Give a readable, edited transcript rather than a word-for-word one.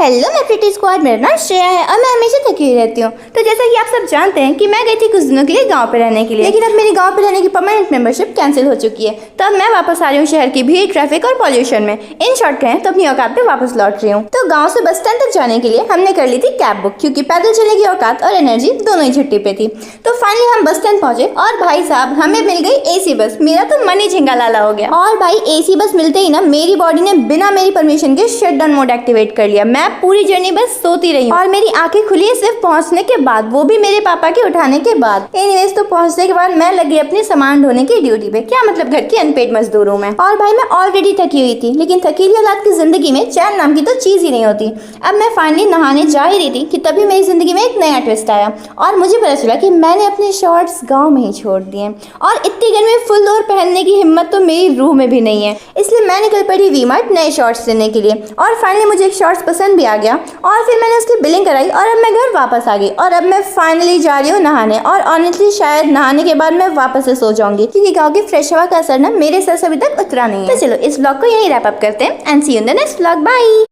Hello मैं pretty squad, मेरा नाम श्रेया है और मैं हमेशा थकी हुई रहती हूँ। तो जैसा कि आप सब जानते हैं कि मैं गई थी कुछ दिनों के लिए गांव पे रहने के लिए, लेकिन अब मेरी गांव पे रहने की परमानेंट मेंबरशिप कैंसिल हो चुकी है। तो अब मैं वापस आ रही हूँ शहर की भीड़, ट्रैफिक और पॉल्यूशन में। इन शॉर्ट कहें तो अपनी औकात पे वापस लौट रही हूँ। तो गाँव से बस स्टैंड तक जाने के लिए हमने कर ली थी कैब बुक, क्योंकि पैदल चलने की औकात और एनर्जी दोनों ही छुट्टी पे थी। तो फाइनली हम बस स्टैंड पहुंचे और भाई साहब हमें मिल गई एसी बस। मेरा तो मन ही झिंगा लाला हो गया। और भाई एसी बस मिलते ही ना मेरी बॉडी ने बिना मेरी परमिशन के शट डाउन मोड एक्टिवेट कर लिया। मैं पूरी जर्नी बस सोती रही और मेरी आंखें खुली सिर्फ पहुंचने के बाद, वो भी मेरे पापा के उठाने के बाद। एनीवेज तो पहुंचने के बाद मैं लगी अपने सामान ढोने की ड्यूटी पे। क्या मतलब, घर की अनपेड मजदूर हूँ मैं। और भाई मैं ऑलरेडी थकी हुई थी, लेकिन थकीली औलाद की जिंदगी में चैन नाम की तो चीज ही नहीं होती। अब मैं फाइनली नहाने जा ही रही थी कि तभी मेरी जिंदगी में एक नया ट्विस्ट आया और मुझे पता चला कि मैंने अपने शॉर्ट्स गाँव में ही छोड़ दिए। और इतनी गर्मी में फुल लोअर पहनने की हिम्मत तो मेरी रूह में भी नहीं है, इसलिए मैं निकल पड़ी वी मार्ट नए शॉर्ट्स लेने के लिए। और फाइनली मुझे एक शॉर्ट्स पसंद भी आ गया और फिर मैंने उसकी बिलिंग कराई और अब मैं घर वापस आ गई। और अब मैं फाइनली जा रही हूँ नहाने, और ऑनेस्टली शायद नहाने के बाद मैं वापस से सो जाऊंगी, क्योंकि गाँव की फ्रेश हवा का असर ना मेरे सर से अभी तक उतरा नहीं है। तो चलो इस व्लॉग को यहीं रैप अप करते हैं and see you in the next vlog. Bye.